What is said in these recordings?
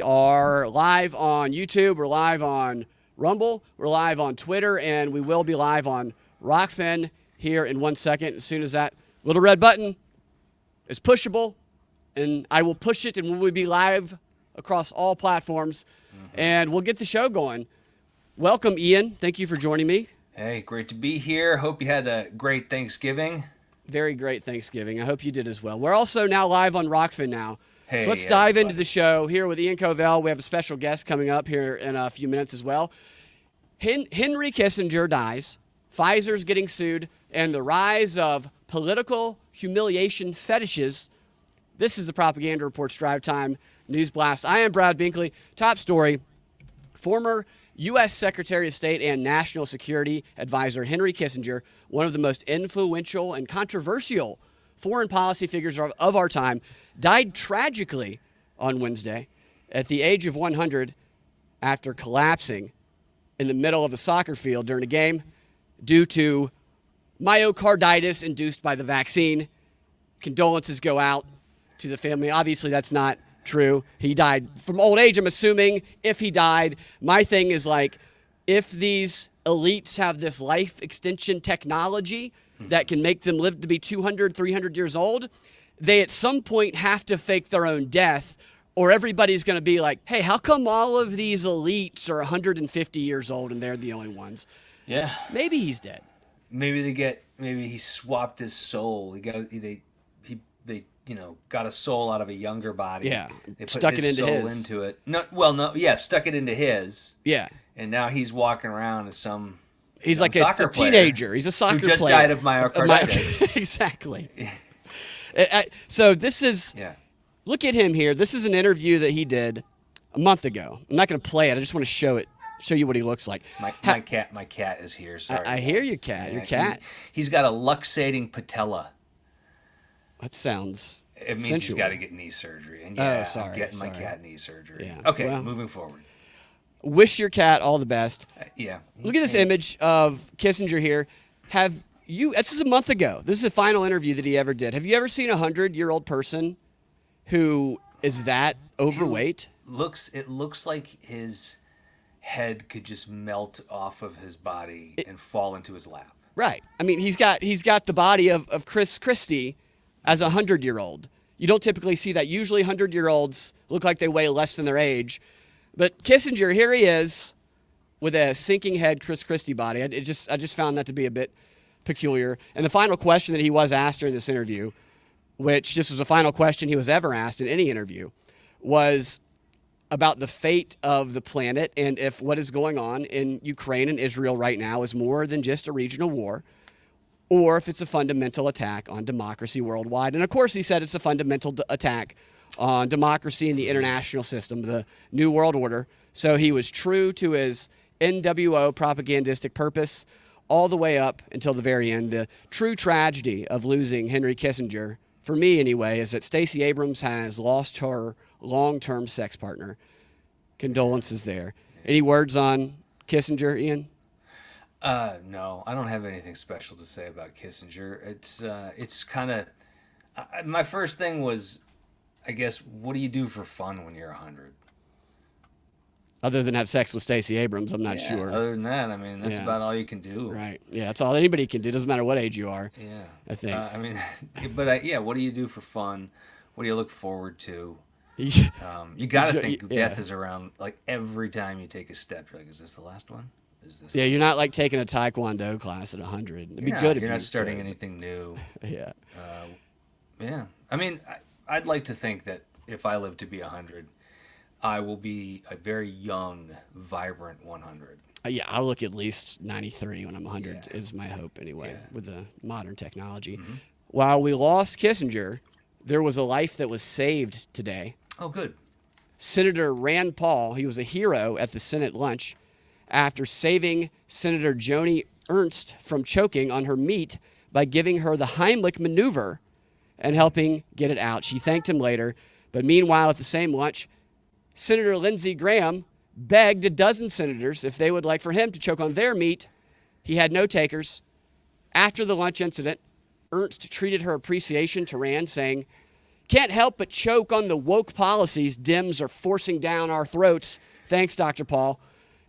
Are live on YouTube, we're live on Rumble, we're live on Twitter, and we will be live on Rockfin here in 1 second. As soon as that little red button is pushable, and I will push it, and we will be live across all platforms, and we'll get the show going. Welcome, Ian. Thank you for joining me. Hey, great to be here. Hope you had a great Thanksgiving. Very great Thanksgiving. I hope you did as well. We're also now live on Rockfin now. Hey, so let's dive into the show here with Ian Covell. We have a special guest coming up here in a few minutes as well. Henry Kissinger dies, Pfizer's getting sued, and the rise of political humiliation fetishes. This is the Propaganda Report's Drive Time News Blast. I am Brad Binkley. Top story, former U.S. Secretary of State and National Security Advisor Henry Kissinger, one of the most influential and controversial foreign policy figures of our time, died tragically on Wednesday at the age of 100 after collapsing in the middle of a soccer field during a game due to myocarditis induced by the vaccine. Condolences go out to the family. Obviously, that's not true. He died from old age, I'm assuming, if he died. My thing is, like, if these elites have this life extension technology that can make them live to be 200, 300 years old, they at some point have to fake their own death, or everybody's going to be like, hey, how come all of these elites are 150 years old and they're the only ones? Yeah. Maybe he's dead. Maybe he swapped his soul. They got a soul out of a younger body. Yeah. They put stuck it into soul his. into it. Stuck it into his. Yeah. And now he's walking around as some He's like a player teenager. He's a soccer player. Who just died of myocarditis. Exactly. So this is, look at him here. This is an interview that he did a month ago. I'm not going to play it. I just want to show you what he looks like. My cat is here. Sorry. I hear you, cat. Your cat. He's got a luxating patella. That sounds It means sensual. he's got to get knee surgery. And I'm getting my cat knee surgery. Yeah. Okay, well, moving forward. Wish your cat all the best. Yeah. Look at this image of Kissinger here. This is a month ago. This is the final interview that he ever did. Have you ever seen a 100-year-old person who is that overweight? It looks like his head could just melt off of his body and fall into his lap. Right. I mean, he's got the body of Chris Christie as a 100-year-old. You don't typically see that. Usually 100-year-olds look like they weigh less than their age. But Kissinger, here he is with a sinking head Chris Christie body. I just found that to be a bit peculiar. And the final question that he was asked during this interview, which this was the final question he was ever asked in any interview, was about the fate of the planet and if what is going on in Ukraine and Israel right now is more than just a regional war, or if it's a fundamental attack on democracy worldwide. And of course, he said it's a fundamental attack on democracy and the international system, the New World Order. So he was true to his NWO propagandistic purpose all the way up until the very end. The true tragedy of losing Henry Kissinger, for me anyway, is that Stacey Abrams has lost her long-term sex partner. Condolences there. Any words on Kissinger, Ian? No, I don't have anything special to say about Kissinger. It's kind of my first thing was, I guess, what do you do for fun when you're 100? Other than have sex with Stacey Abrams, I'm not sure. Other than that, I mean, that's about all you can do. Right. Yeah, that's all anybody can do. Doesn't matter what age you are. Yeah. I think. What do you do for fun? What do you look forward to? Yeah. You got to think death is around, like, every time you take a step. You're like, is this the last one? Yeah, you're not like taking a Taekwondo class at 100. It'd be good if you're not starting anything new. Yeah. I mean, I'd like to think that if I live to be 100, I will be a very young, vibrant 100. Yeah, I'll look at least 93 when I'm 100 is my hope anyway, with the modern technology. Mm-hmm. While we lost Kissinger, there was a life that was saved today. Oh, good. Senator Rand Paul, he was a hero at the Senate lunch after saving Senator Joni Ernst from choking on her meat by giving her the Heimlich maneuver and helping get it out. She thanked him later. But meanwhile, at the same lunch, Senator Lindsey Graham begged a dozen senators if they would like for him to choke on their meat. He had no takers. After the lunch incident, Ernst treated her appreciation to Rand, saying, Can't help but choke on the woke policies Dems are forcing down our throats. Thanks, Dr. Paul.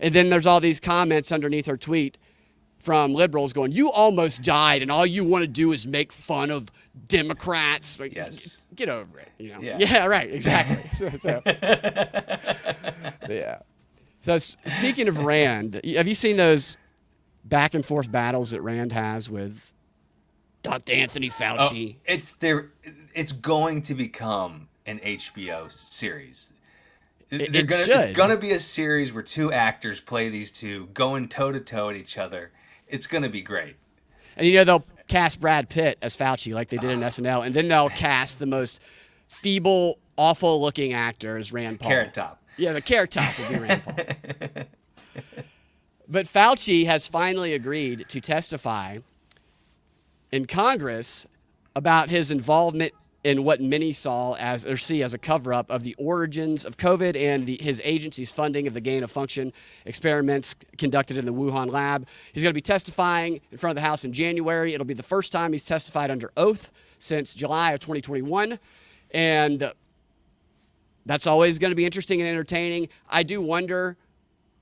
And then there's all these comments underneath her tweet from liberals going, you almost died and all you want to do is make fun of Democrats. Like, Yes. Get over it. You know? Yeah. Right, exactly. Yeah. So speaking of Rand, have you seen those back and forth battles that Rand has with Dr. Anthony Fauci? It's going to become an HBO series. It's gonna be a series where two actors play these two going toe to toe at each other. It's gonna be great. And they'll cast Brad Pitt as Fauci like they did in SNL, and then they'll cast the most feeble, awful-looking actor as Rand Paul. Carrot Top. Yeah, the Carrot Top will be Rand Paul. But Fauci has finally agreed to testify in Congress about his involvement in what many see as a cover-up of the origins of COVID and his agency's funding of the gain-of-function experiments conducted in the Wuhan lab. He's going to be testifying in front of the House in January. It'll be the first time he's testified under oath since July of 2021, and that's always going to be interesting and entertaining. I do wonder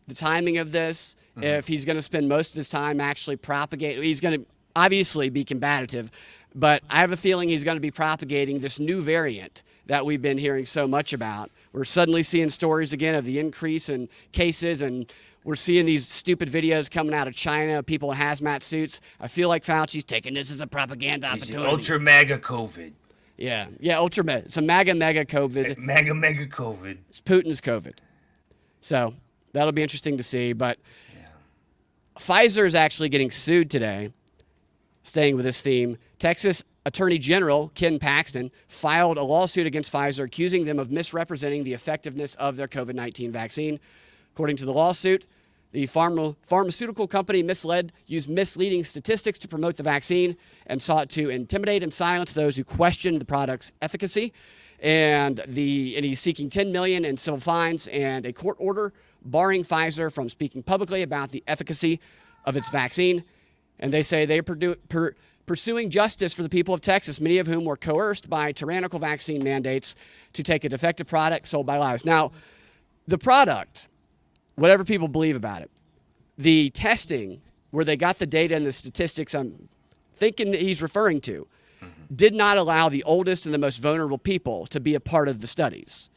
the timing of this, if he's going to spend most of his time actually propagating. He's going to obviously be combative, but I have a feeling he's going to be propagating this new variant that we've been hearing so much about. We're suddenly seeing stories again of the increase in cases, and we're seeing these stupid videos coming out of China of people in hazmat suits. I feel like Fauci's taking this as a propaganda opportunity. Ultra mega COVID. Yeah, ultra mega. It's a mega COVID. Mega COVID. It's Putin's COVID. So that'll be interesting to see. But Pfizer is actually getting sued today. Staying with this theme, Texas Attorney General Ken Paxton filed a lawsuit against Pfizer accusing them of misrepresenting the effectiveness of their COVID-19 vaccine. According to the lawsuit, the pharmaceutical company used misleading statistics to promote the vaccine and sought to intimidate and silence those who questioned the product's efficacy. And he's seeking $10 million in civil fines and a court order barring Pfizer from speaking publicly about the efficacy of its vaccine. And they say they're pursuing justice for the people of Texas, many of whom were coerced by tyrannical vaccine mandates to take a defective product sold by lies. Now, the product, whatever people believe about it, the testing where they got the data and the statistics I'm thinking that he's referring to did not allow the oldest and the most vulnerable people to be a part of the studies.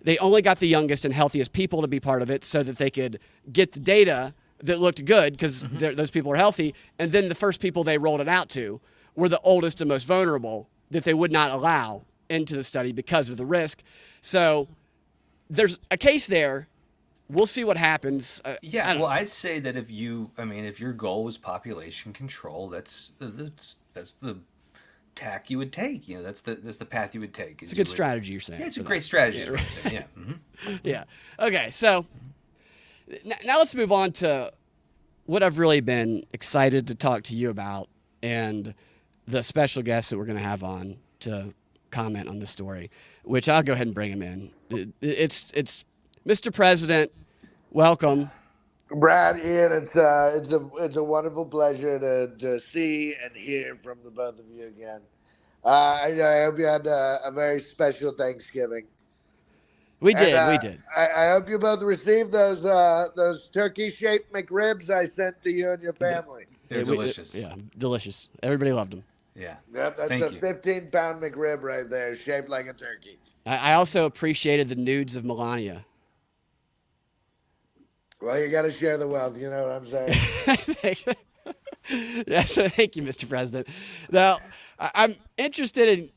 They only got the youngest and healthiest people to be part of it so that they could get the data that looked good because those people are healthy. And then the first people they rolled it out to were the oldest and most vulnerable that they would not allow into the study because of the risk. So there's a case there. We'll see what happens. I'd say that if your goal was population control, that's the tack you would take. That's the path you would take. It's a good strategy, you're saying. Yeah, it's a great strategy. Yeah, right. Yeah. Yeah. Okay, so now let's move on to what I've really been excited to talk to you about and the special guests that we're going to have on to comment on the story, which I'll go ahead and bring him in. It's Mr. President, welcome. Brad, Ian, it's a wonderful pleasure to see and hear from the both of you again. I hope you had a very special Thanksgiving. We did. I hope you both received those turkey-shaped McRibs I sent to you and your family. They're delicious. Delicious. Everybody loved them. Yeah. Yep, that's a 15-pound McRib right there, shaped like a turkey. I also appreciated the nudes of Melania. Well, you got to share the wealth. You know what I'm saying? Yes, thank you, Mr. President. Now, I'm interested in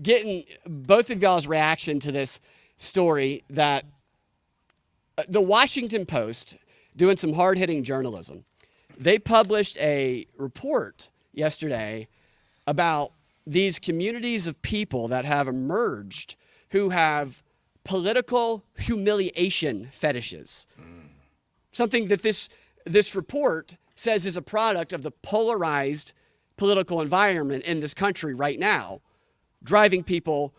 getting both of y'all's reaction to this story that the Washington Post, doing some hard-hitting journalism, they published a report yesterday about these communities of people that have emerged who have political humiliation fetishes. Something that this report says is a product of the polarized political environment in this country right now, driving people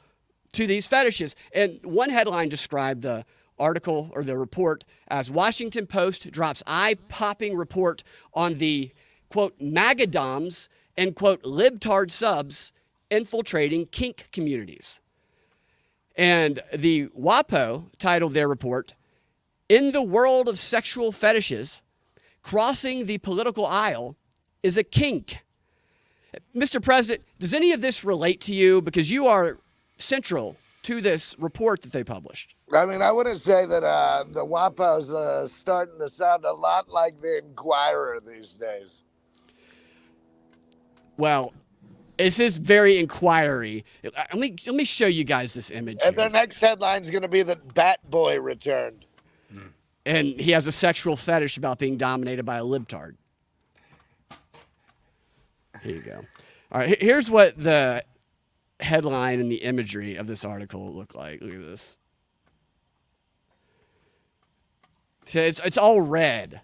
to these fetishes. And one headline described the article or the report as Washington Post drops eye-popping report on the, quote, magadoms and, quote, libtard subs infiltrating kink communities. And the WAPO titled their report, "In the World of Sexual Fetishes, Crossing the Political Aisle is a Kink." Mr. President, does any of this relate to you? Because you are central to this report that they published. I mean, I wouldn't say that the WAPO's starting to sound a lot like the Inquirer these days. Well, this is very inquiry. Let me show you guys this image And their here. next headline's going to be that Bat Boy returned. And he has a sexual fetish about being dominated by a libtard. Here you go. All right, here's what the headline and the imagery of this article look like. Look at this. So it's all red,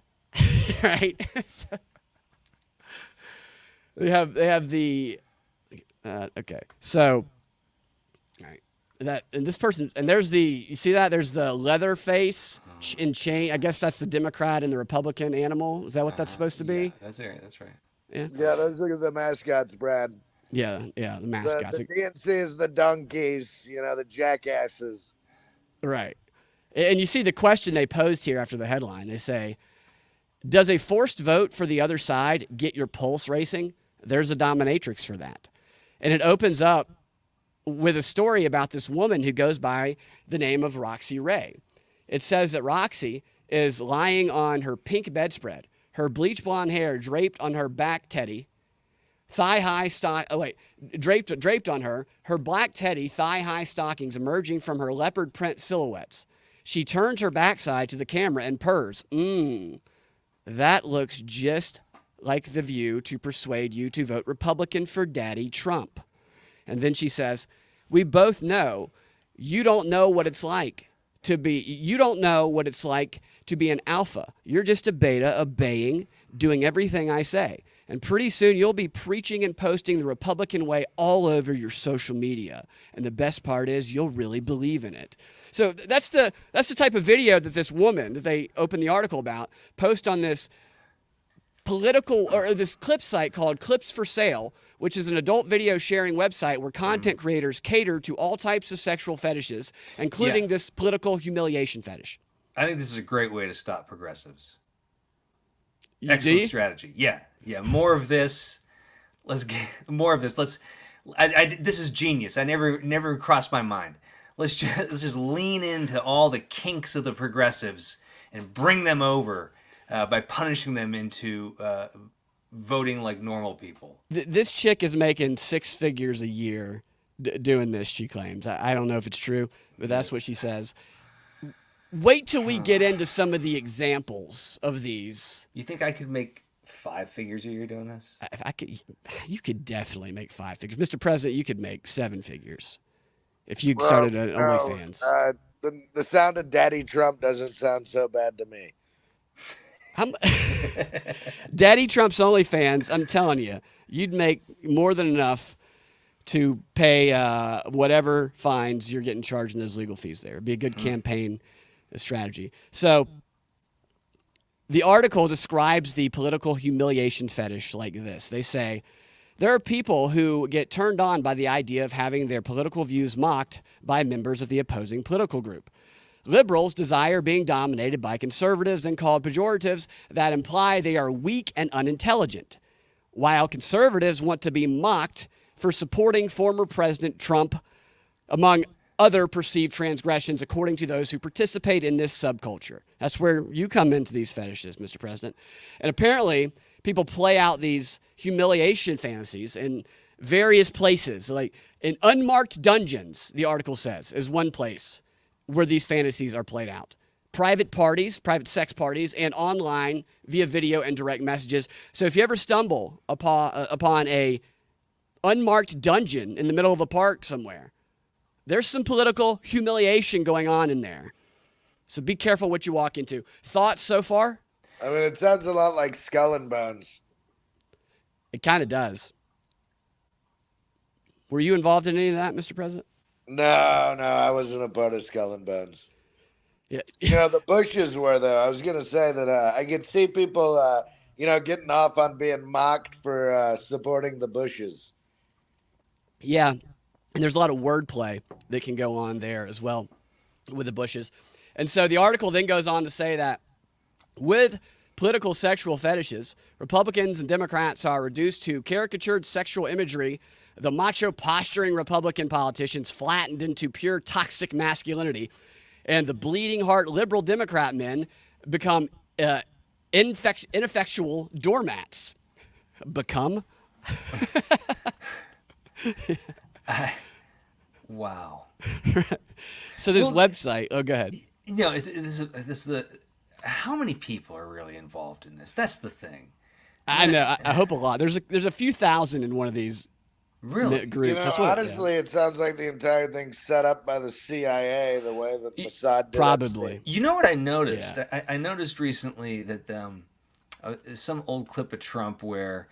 right? they have the okay. So, all right, that and this person and there's the you see that there's the leather face in chain. I guess that's the Democrat and the Republican animal. Is that what that's supposed to be? Yeah, that's right. That's right. Yeah, those are the mascots, Brad. Yeah, the mascots. The DNC is the donkeys, the jackasses. Right. And you see the question they posed here after the headline. They say, does a forced vote for the other side get your pulse racing? There's a dominatrix for that. And it opens up with a story about this woman who goes by the name of Roxy Ray. It says that Roxy is lying on her pink bedspread, her bleach blonde hair draped on her back teddy, draped on her black teddy, thigh-high stockings emerging from her leopard print silhouettes. She turns her backside to the camera and purrs. That looks just like the view to persuade you to vote Republican for Daddy Trump. And then she says, we both know you don't know what it's like to be an alpha. You're just a beta, obeying, doing everything I say. And pretty soon you'll be preaching and posting the Republican way all over your social media. And the best part is you'll really believe in it. So that's the type of video that this woman that they opened the article about post on this political or this clip site called Clips for Sale, which is an adult video sharing website where content creators cater to all types of sexual fetishes, including this political humiliation fetish. I think this is a great way to stop progressives. Do Excellent you? strategy. Yeah. More of this. Let's get more of this. This is genius. I never crossed my mind. Let's just lean into all the kinks of the progressives and bring them over by punishing them into voting like normal people. This chick is making 6 figures a year doing this, she claims. I don't know if it's true, but that's what she says. Wait till we get into some of the examples of these. You think I could make 5 figures a year doing this? If I could, you could definitely make 5 figures. Mr. President, you could make 7 figures if you started an OnlyFans. The sound of Daddy Trump doesn't sound so bad to me. Daddy Trump's OnlyFans, I'm telling you, you'd make more than enough to pay whatever fines you're getting charged in those legal fees there. It'd be a good campaign strategy. So the article describes the political humiliation fetish like this. They say, there are people who get turned on by the idea of having their political views mocked by members of the opposing political group. Liberals desire being dominated by conservatives and called pejoratives that imply they are weak and unintelligent, while conservatives want to be mocked for supporting former President Trump, among other perceived transgressions, according to those who participate in this subculture. That's where you come into these fetishes, Mr. President. And apparently, people play out these humiliation fantasies in various places, like in unmarked dungeons, the article says, is one place where these fantasies are played out. Private parties, private sex parties, and online via video and direct messages. So if you ever stumble upon a unmarked dungeon in the middle of a park somewhere, there's some political humiliation going on in there. So be careful what you walk into. Thoughts so far? I mean, it sounds a lot like Skull and Bones. It kind of does. Were you involved in any of that, Mr. President? No, I wasn't a part of Skull and Bones. Yeah. The Bushes were, though. I was going to say that I could see people, getting off on being mocked for supporting the Bushes. Yeah. And there's a lot of wordplay that can go on there as well with the Bushes. And so the article then goes on to say that with political sexual fetishes, Republicans and Democrats are reduced to caricatured sexual imagery. The macho posturing Republican politicians flattened into pure toxic masculinity. And the bleeding heart liberal Democrat men become ineffectual doormats. Become? Wow. So this website, oh, go ahead. How many people are really involved in this? That's the thing. I know. I hope a lot. There's a few thousand in one of these Really? groups. Honestly, it sounds like the entire thing's set up by the CIA, the way that Mossad did Probably. Epstein. You know what I noticed? Yeah. I noticed recently that some old clip of Trump where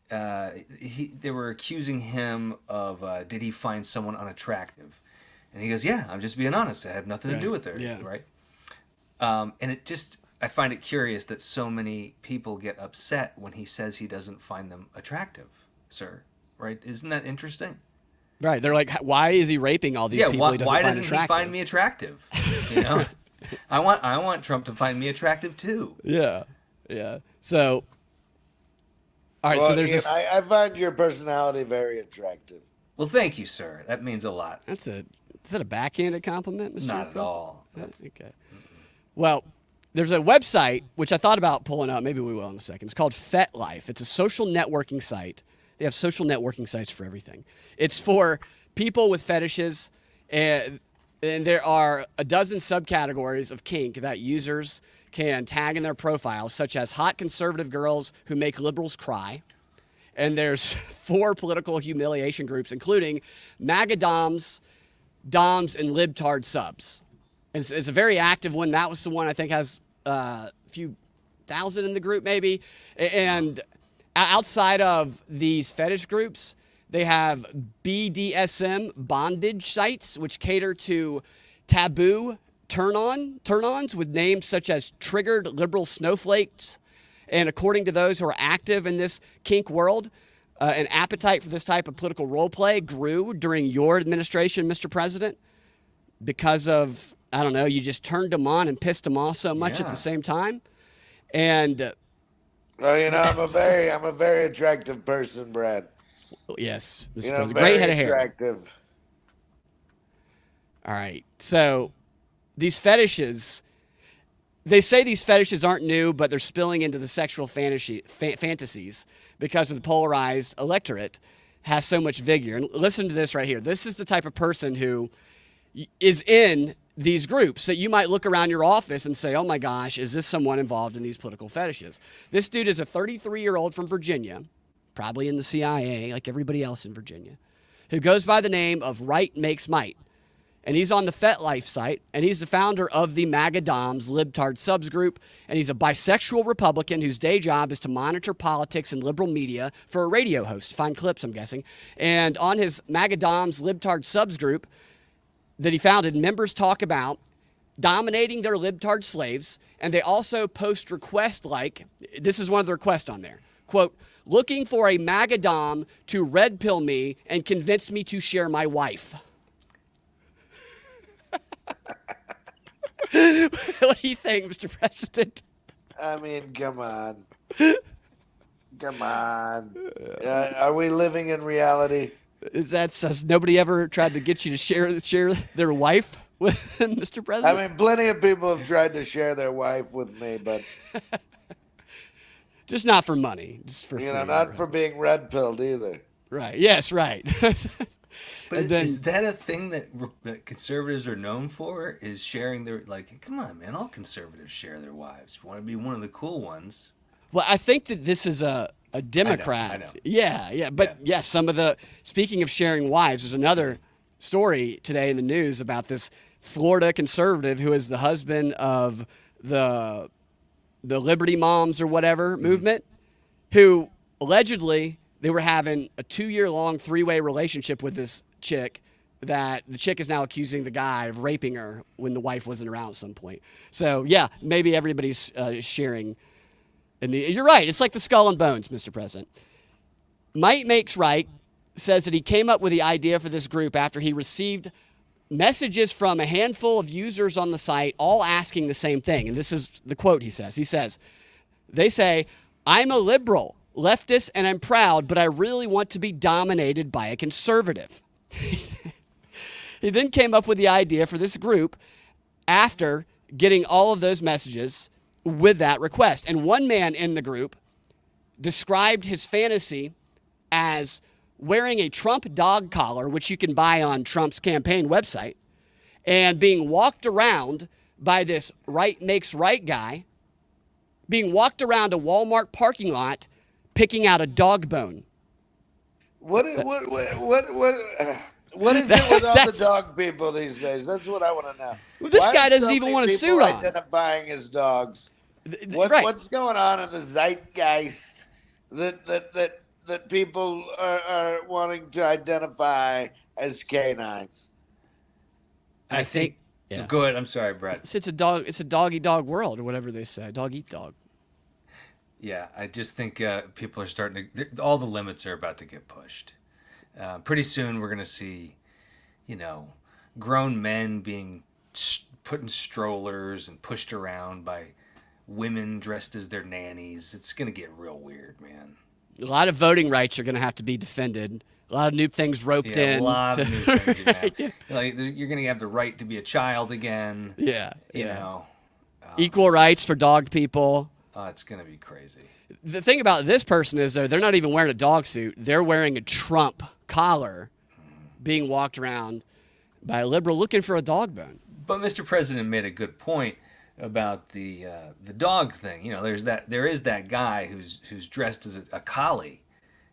they were accusing him of did he find someone unattractive? And he goes, yeah, I'm just being honest. I have nothing to do with her. Yeah. Right? And I find it curious that so many people get upset when he says he doesn't find them attractive, sir. Right? Isn't that interesting? Right. They're like, why is he raping all these people he doesn't why find doesn't attractive? he find me attractive? You know? I want Trump to find me attractive too. Yeah. Yeah. So, all right. Well, So there's Ian, this. I find your personality very attractive. Well, thank you, sir. That means a lot. Is that a backhanded compliment, Mr. Not at President? all. Okay. Well, there's a website which I thought about pulling up. Maybe we will in a second. It's called FetLife. It's a social networking site. They have social networking sites for everything. It's for people with fetishes, and there are a dozen subcategories of kink that users can tag in their profiles, such as hot conservative girls who make liberals cry. And there's 4 political humiliation groups, including MAGA Doms, and libtard subs. And it's a very active one. That was the one I think has a few thousand in the group, maybe. And outside of these fetish groups, they have BDSM bondage sites, which cater to taboo turn-ons with names such as triggered liberal snowflakes. And according to those who are active in this kink world, an appetite for this type of political role play grew during your administration, Mr. President, because of, I don't know, you just turned them on and pissed them off so much at the same time. And Well, I'm a very attractive person, Brad. yes, Mr. Very President, great head of hair. attractive. All right. So these fetishes, they say these fetishes aren't new, but they're spilling into the sexual fantasies because of the polarized electorate has so much vigor. And listen to this right here. This is the type of person who is in these groups that you might look around your office and say, oh my gosh, is this someone involved in these political fetishes? This dude is a 33-year-old from Virginia, probably in the CIA like everybody else in Virginia, who goes by the name of Right Makes Might. And he's on the FetLife site, and he's the founder of the MAGA Doms Libtard Subs group, and he's a bisexual Republican whose day job is to monitor politics and liberal media for a radio host. Find clips, I'm guessing. And on his MAGA Doms Libtard Subs group that he founded, members talk about dominating their libtard slaves, and they also post requests like, this is one of the requests on there, quote, looking for a MAGA Dom to red pill me and convince me to share my wife. What do you think, Mr. President? I mean, come on. Come on. Are we living in reality? Has nobody ever tried to get you to share their wife with Mr. President? I mean, plenty of people have tried to share their wife with me, but just not for money, just for free, not for being red pilled either. Right. Yes. Right. But is that a thing that conservatives are known for? Is sharing their, like, come on, man, all conservatives share their wives. You want to be one of the cool ones. Well, I think that this is a Democrat. I know. Yeah. But yes, some of the, speaking of sharing wives, there's another story today in the news about this Florida conservative who is the husband of the Liberty Moms or whatever movement, who allegedly they were having a 2-year-long 3-way relationship with this chick that the chick is now accusing the guy of raping her when the wife wasn't around at some point. So, yeah, maybe everybody's sharing. You're right. It's like the skull and bones, Mr. President. Might makes right. says that he came up with the idea for this group after he received messages from a handful of users on the site all asking the same thing. And this is the quote he says. He says, they say, "I'm a liberal, leftist, and I'm proud, but I really want to be dominated by a conservative." He then came up with the idea for this group after getting all of those messages with that request. And one man in the group described his fantasy as wearing a Trump dog collar, which you can buy on Trump's campaign website, and being walked around by this right makes right guy, being walked around a Walmart parking lot, picking out a dog bone. What is it with all the dog people these days? That's what I want to know. Well, this Why guy are doesn't so even many want a people suit on. identifying as dogs. Right. What's going on in the zeitgeist that people are wanting to identify as canines? I think. Yeah. Go ahead. I'm sorry, Brett. It's a dog. It's a dog-eat-dog world, or whatever they say. Dog-eat-dog. Yeah, I just think people are starting to. All the limits are about to get pushed. Pretty soon, we're going to see, grown men being put in strollers and pushed around by women dressed as their nannies. It's going to get real weird, man. A lot of voting rights are going to have to be defended. A lot of new things roped in. A lot of new things. Right. You're going to have the right to be a child again. Yeah. You know. Equal rights for dog people. It's going to be crazy. The thing about this person is, though, they're not even wearing a dog suit. They're wearing a Trump collar, being walked around by a liberal looking for a dog bone. But Mr. President made a good point about the dog thing. There is that guy who's dressed as a collie.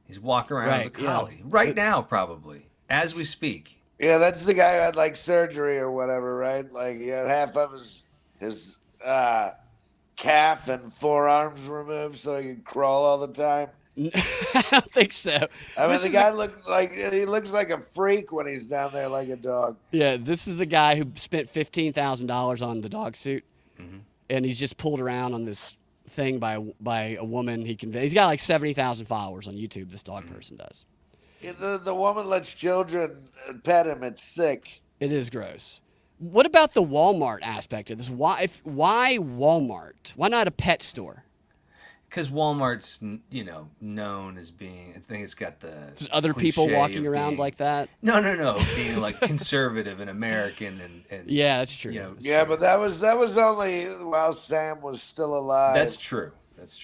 He's walking around as a collie right now, probably as we speak. Yeah, that's the guy who had like surgery or whatever, right? Like he had half of his calf and forearms removed so he could crawl all the time. I don't think so. I mean, the guy looks like a freak when he's down there like a dog. Yeah, this is the guy who spent $15,000 on the dog suit, and he's just pulled around on this thing by a woman. He's got like 70,000 followers on YouTube. This dog person does. Yeah, the woman lets children pet him. It's sick. It is gross. What about the Walmart aspect of this? Why Walmart? Why not a pet store? Because Walmart's, known as being, I think it's got the There's other people walking around like that? No, being like conservative and American and yeah, that's true. Yeah, but that was only while Sam was still alive. That's true. Is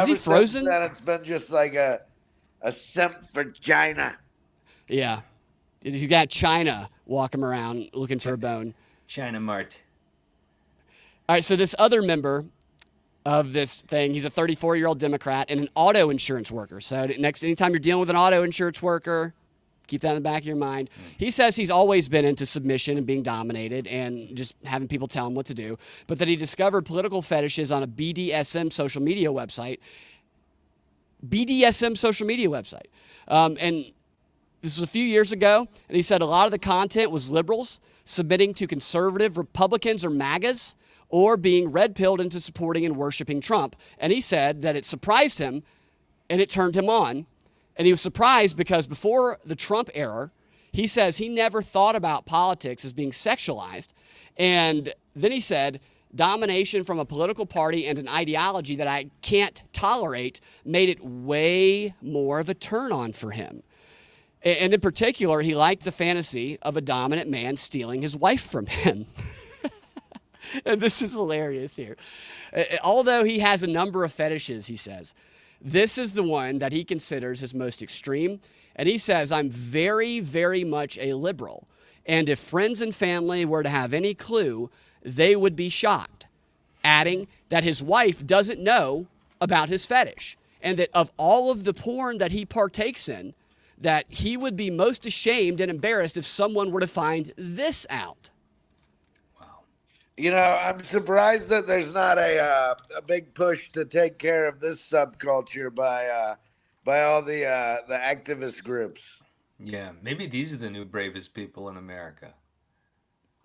he frozen? Then it's been just like a simp for China. Yeah. He's got China walking around looking for a bone. China Mart. All right, so this other member of this thing, he's a 34-year-old Democrat and an auto insurance worker. So anytime you're dealing with an auto insurance worker, keep that in the back of your mind. He says he's always been into submission and being dominated and just having people tell him what to do, but that he discovered political fetishes on a BDSM social media website. And this was a few years ago, and he said a lot of the content was liberals submitting to conservative Republicans or MAGAs, or being red-pilled into supporting and worshiping Trump. And he said that it surprised him, and it turned him on. And he was surprised because before the Trump era, he says he never thought about politics as being sexualized. And then he said, domination from a political party and an ideology that I can't tolerate made it way more of a turn-on for him. And in particular, he liked the fantasy of a dominant man stealing his wife from him. And this is hilarious here. Although he has a number of fetishes, he says, this is the one that he considers his most extreme. And he says, I'm very, very much a liberal. And if friends and family were to have any clue, they would be shocked. Adding that his wife doesn't know about his fetish. And that of all of the porn that he partakes in, that he would be most ashamed and embarrassed if someone were to find this out. I'm surprised that there's not a big push to take care of this subculture by all the activist groups. Yeah, maybe these are the new bravest people in America.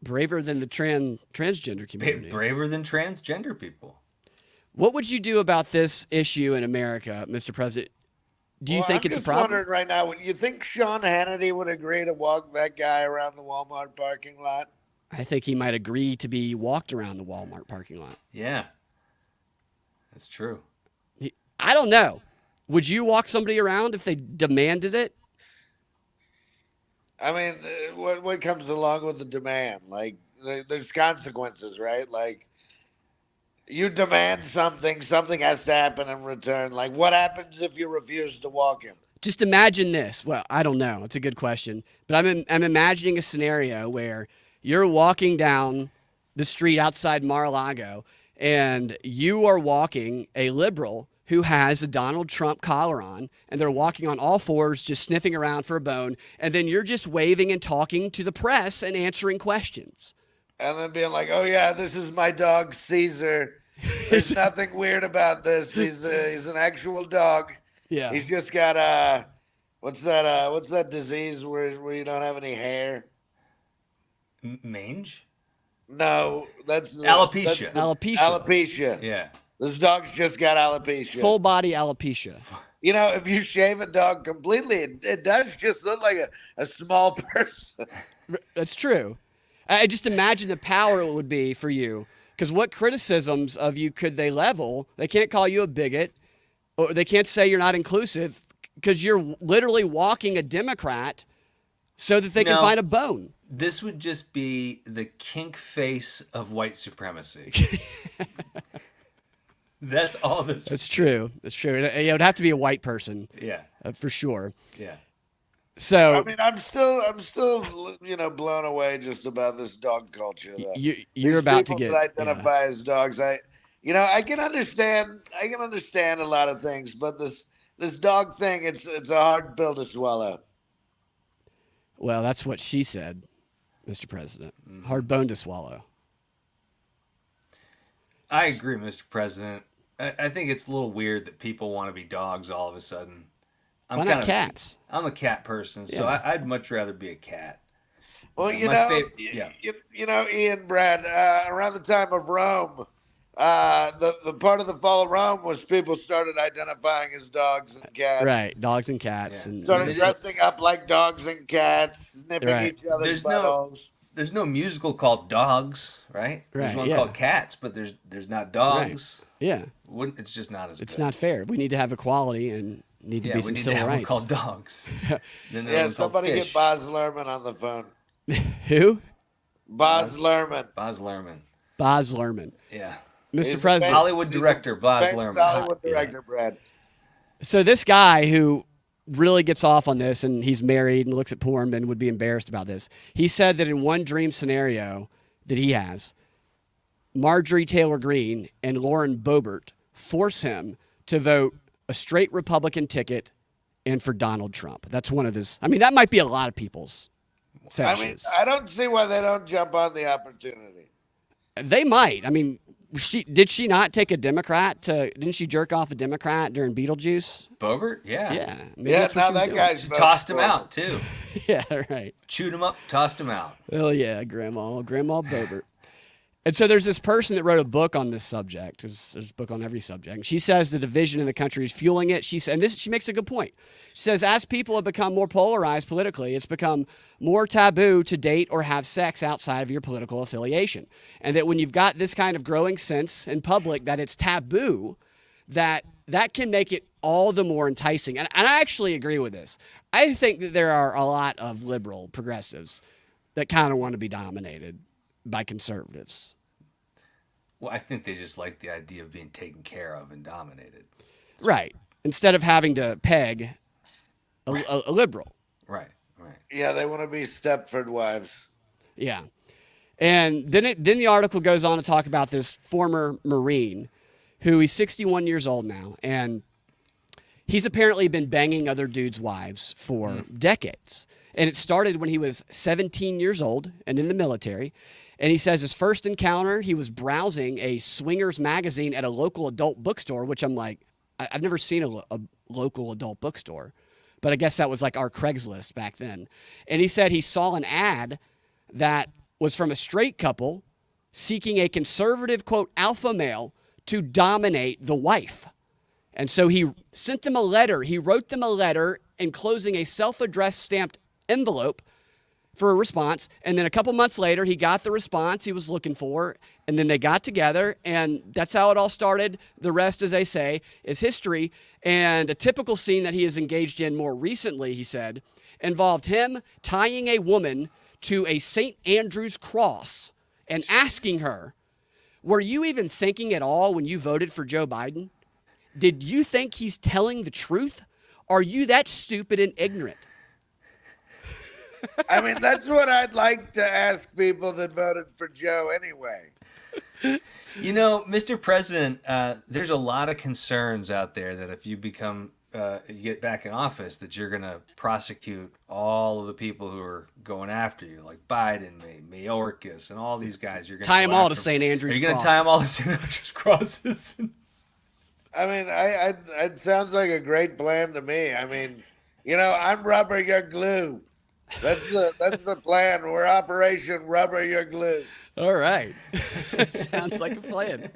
Braver than the transgender community. Braver than transgender people. What would you do about this issue in America, Mr. President? Do you Well, think I'm it's a just problem? wondering right now, you think Sean Hannity would agree to walk that guy around the Walmart parking lot? I think he might agree to be walked around the Walmart parking lot. Yeah, that's true. I don't know. Would you walk somebody around if they demanded it? I mean, what comes along with the demand? Like, there's consequences, right? Like, you demand something, something has to happen in return. Like, what happens if you refuse to walk him? Just imagine this. Well, I don't know. It's a good question. But I'm imagining a scenario where you're walking down the street outside Mar-a-Lago and you are walking a liberal who has a Donald Trump collar on and they're walking on all fours just sniffing around for a bone and then you're just waving and talking to the press and answering questions. And then being like, "Oh yeah, this is my dog Caesar. There's nothing weird about this. He's an actual dog. Yeah. He's just got what's that disease where you don't have any hair? Mange? No, that's Alopecia. Alopecia. Alopecia. Yeah. This dog's just got alopecia. Full body alopecia. You know, if you shave a dog completely, it does just look like a small person. That's true. I just imagine the power it would be for you. Because what criticisms of you could they level? They can't call you a bigot, or they can't say you're not inclusive because you're literally walking a Democrat so that they can No. find a bone. This would just be the kink face of white supremacy. That's all this. That's true. That's true. It would have to be a white person Yeah. for sure. Yeah. So I mean, I'm still, blown away just about this dog culture. Though. you're These about to people get that identify as dogs. I can understand a lot of things, but this dog thing, it's a hard pill to swallow. Well, that's what she said, Mr. President. Hard bone to swallow. I agree, Mr. President. I think it's a little weird that people want to be dogs all of a sudden. Why not cats? I'm a cat person, so Yeah. I'd much rather be a cat. Well, Yeah. Ian, Brad, around the time of Rome, the part of the fall of Rome was people started identifying as dogs and cats. Right, dogs and cats. Yeah. And Started dressing up like dogs and cats, sniffing Right. each other's There's no- buttholes. There's no musical called Dogs, right? There's Right, one yeah. called Cats, but there's not dogs. yeah, It's just not as it's good. not fair. We need to have equality and need to Yeah, be we some need to civil have one rights. called Dogs. Then there's Yeah, one called somebody get Fish. Boz Lerman on the phone. Who? Boz Lerman. Boz Lerman. Boz Lerman. Yeah. Mr. He's President. Hollywood he's a director, Boz famous Lerman. Hollywood Yeah. director, Brad. So this guy who really gets off on this and he's married and looks at porn and would be embarrassed about this. He said that in one dream scenario that he has, Marjorie Taylor Greene and Lauren Boebert force him to vote a straight Republican ticket and for Donald Trump. That's one of his. I mean, that might be a lot of people's I mean, fetishes. I don't see why they don't jump on the opportunity. They might. I mean, did she not take a Democrat to? Didn't she jerk off a Democrat during Beetlejuice? Bobert? Yeah. Yeah. Maybe Yeah, that's what now she was that doing. guy's She voting tossed him for out, too. Yeah, right. Chewed him up, tossed him out. Oh yeah, Grandma Bobert. And so there's this person that wrote a book on this subject. There's a book on every subject. And she says the division in the country is fueling it. She makes a good point. She says as people have become more polarized politically, it's become more taboo to date or have sex outside of your political affiliation. And that when you've got this kind of growing sense in public that it's taboo, that can make it all the more enticing. And I actually agree with this. I think that there are a lot of liberal progressives that kind of want to be dominated by conservatives. Well, I think they just like the idea of being taken care of and dominated. Right. Instead of having to peg a liberal. Right. Yeah, they want to be Stepford wives. Yeah. And then the article goes on to talk about this former Marine who he's 61 years old now. And he's apparently been banging other dudes' wives for decades. And it started when he was 17 years old and in the military. And he says his first encounter, he was browsing a swingers magazine at a local adult bookstore, which I'm like, I've never seen a local adult bookstore. But I guess that was like our Craigslist back then. And he said he saw an ad that was from a straight couple seeking a conservative, quote, alpha male to dominate the wife. And so he sent them a letter. He wrote them a letter enclosing a self-addressed stamped envelope for a response. And then a couple months later, he got the response he was looking for. And then they got together, and that's how it all started. The rest, as they say, is history. And a typical scene that he has engaged in more recently, he said, involved him tying a woman to a St. Andrew's cross and asking her, were you even thinking at all when you voted for Joe Biden? Did you think he's telling the truth? Are you that stupid and ignorant? I mean, that's what I'd like to ask people that voted for Joe anyway. You know, Mr. President, there's a lot of concerns out there that if you you get back in office, that you're going to prosecute all of the people who are going after you, like Biden, Mayorkas, and all these guys. You're going to tie them all to St. Andrew's crosses. You're going to tie them all to St. Andrew's crosses. I mean, it sounds like a great plan to me. I mean, I'm rubber, you're glue. That's the plan. We're Operation Rubber, you're glue. All right. Sounds like a plan.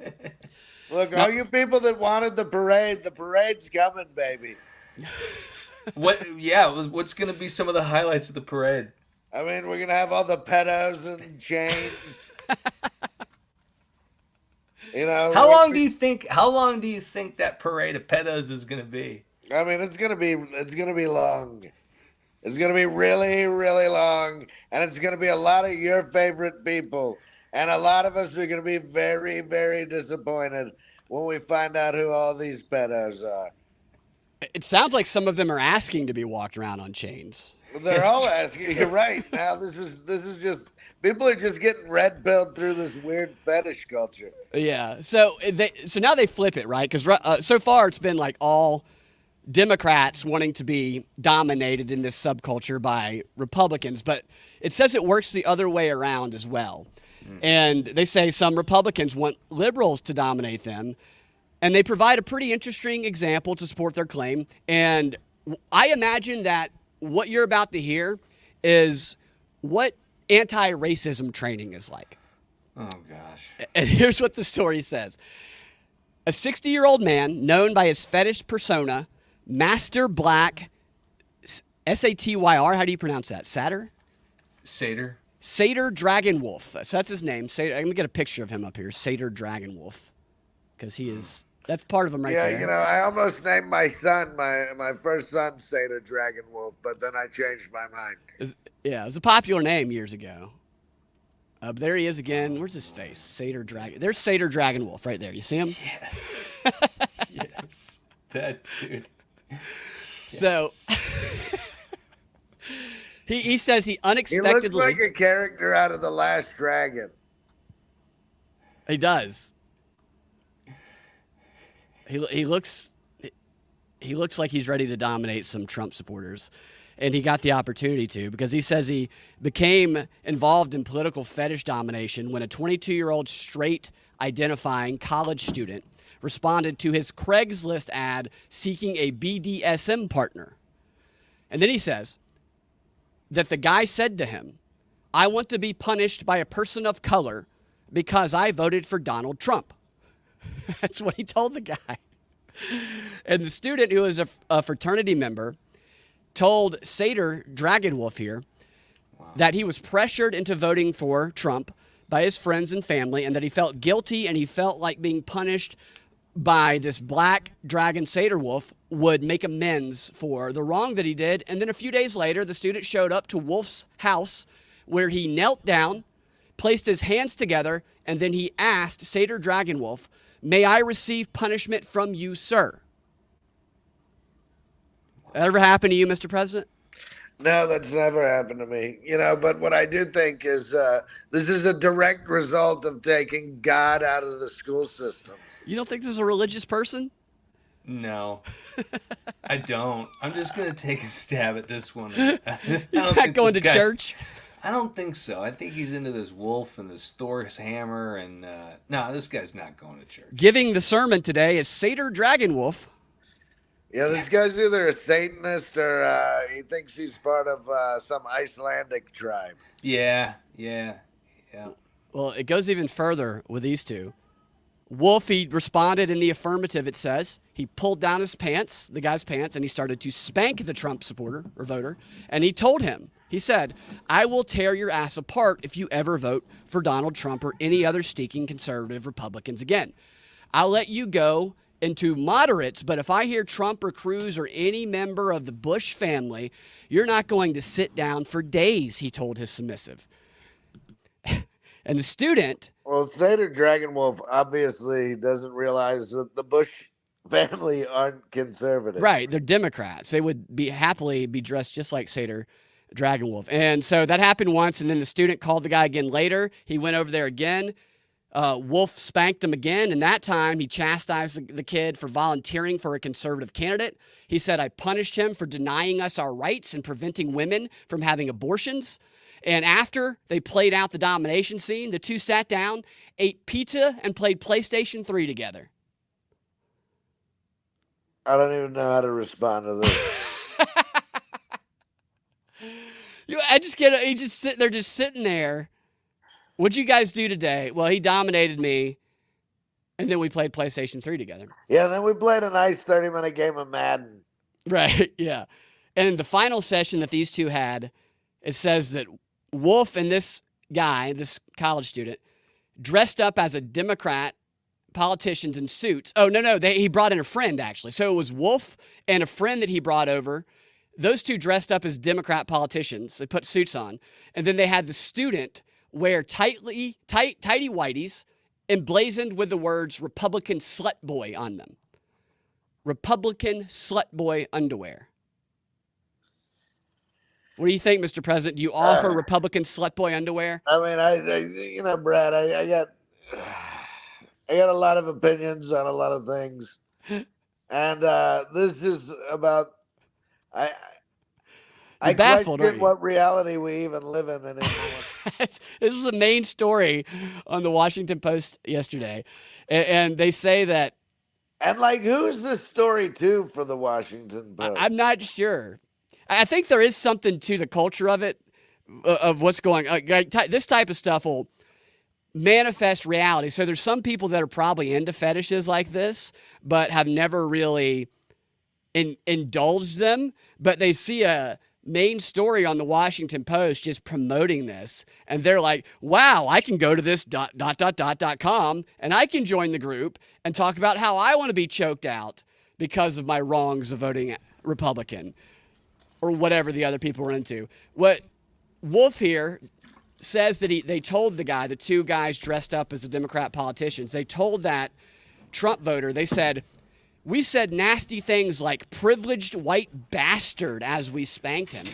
Look, all you people that wanted the parade's coming, baby. What's going to be some of the highlights of the parade? I mean, we're going to have all the pedos and chains. How long do you think that parade of pedos is going to be? I mean, it's going to be long. It's going to be really, really long, and it's going to be a lot of your favorite people. And a lot of us are going to be very, very disappointed when we find out who all these pedos are. It sounds like some of them are asking to be walked around on chains. They're all asking. You're right. Now this is just people are just getting red pilled through this weird fetish culture. Yeah. So now they flip it, right? Because so far it's been like all Democrats wanting to be dominated in this subculture by Republicans, but it says it works the other way around as well. And they say some Republicans want liberals to dominate them, and they provide a pretty interesting example to support their claim. And I imagine that what you're about to hear is what anti-racism training is like. Oh, gosh. And here's what the story says. A 60-year-old man known by his fetish persona, Master Black, Satyr, how do you pronounce that? Satyr Dragonwolf. So that's his name. I'm going to get a picture of him up here. Satyr Dragonwolf. Because that's part of him right there. Yeah, I almost named my son, my first son, Satyr Dragonwolf, but then I changed my mind. It was a popular name years ago. But there he is again. Where's his face? Satyr Dragon. There's Satyr Dragonwolf right there. You see him? Yes. Yes. That dude. So he says he unexpectedly. He looks like a character out of The Last Dragon. He does. He looks like he's ready to dominate some Trump supporters, and he got the opportunity to, because he says he became involved in political fetish domination when a 22-year-old straight identifying college student responded to his Craigslist ad seeking a BDSM partner. And then he says that the guy said to him, "I want to be punished by a person of color because I voted for Donald Trump." That's what he told the guy. And the student, who is a fraternity member, told Satyr Dragonwolf here that he was pressured into voting for Trump by his friends and family, and that he felt guilty and he felt like being punished by this black dragon Satyr Wolf would make amends for the wrong that he did. And then a few days later, the student showed up to Wolf's house, where he knelt down, placed his hands together, and then he asked Satyr Dragonwolf, "May I receive punishment from you, sir?" That ever happened to you, Mr. President? No, that's never happened to me. But what I do think is this is a direct result of taking God out of the school system. You don't think this is a religious person? No, I don't. I'm just going to take a stab at this one. He's not going to church? I don't think so. I think he's into this wolf and this Thor's hammer. And no, this guy's not going to church. Giving the sermon today is Satyr Dragonwolf. Yeah, this guy's either a Satanist or he thinks he's part of some Icelandic tribe. Yeah. Well, it goes even further with these two. Wolf, he responded in the affirmative, it says. He pulled down his pants, the guy's pants, and he started to spank the Trump supporter or voter. And he told him, he said, I will tear your ass apart if you ever vote for Donald Trump or any other stinking conservative Republicans again. I'll let you go into moderates, but if I hear Trump or Cruz or any member of the Bush family, you're not going to sit down for days, he told his submissive. And the student... Well, Senator Dragonwolf obviously doesn't realize that the Bush family aren't conservative. Right, they're Democrats. They would happily be dressed just like Seder Dragonwolf. And so that happened once, and then the student called the guy again later. He went over there again. Wolf spanked him again, and that time he chastised the kid for volunteering for a conservative candidate. He said, I punished him for denying us our rights and preventing women from having abortions. And after they played out the domination scene, the two sat down, ate pizza, and played PlayStation 3 together. I don't even know how to respond to this. I just get he just sitting there, just sitting there. What'd you guys do today? Well, he dominated me, and then we played PlayStation 3 together. Yeah, then we played a nice 30-minute game of Madden. Right, yeah. And in the final session that these two had, it says that Wolf and this guy, this college student, dressed up as a Democrat, politicians in suits. Oh, no, he brought in a friend, actually. So it was Wolf and a friend that he brought over. Those two dressed up as Democrat politicians. They put suits on. And then they had the student wear tighty whities emblazoned with the words Republican slut boy on them. Republican slut boy underwear. What do you think, Mr. President? Do you offer Republican slut boy underwear? I mean, Brad, I got a lot of opinions on a lot of things, and this is about I baffled, question what reality we even live in anymore. This was the main story on the Washington Post yesterday, and they say that. And like, who's the story too for the Washington Post? I'm not sure. I think there is something to the culture of it, of what's going on. This type of stuff will manifest reality. So there's some people that are probably into fetishes like this, but have never really indulged them. But they see a main story on the Washington Post just promoting this, and they're like, wow, I can go to this .com and I can join the group and talk about how I want to be choked out because of my wrongs of voting Republican. Or whatever the other people were into. What Wolf here says that they told the guy, the two guys dressed up as the Democrat politicians, they told that Trump voter, they said, we said nasty things like privileged white bastard as we spanked him.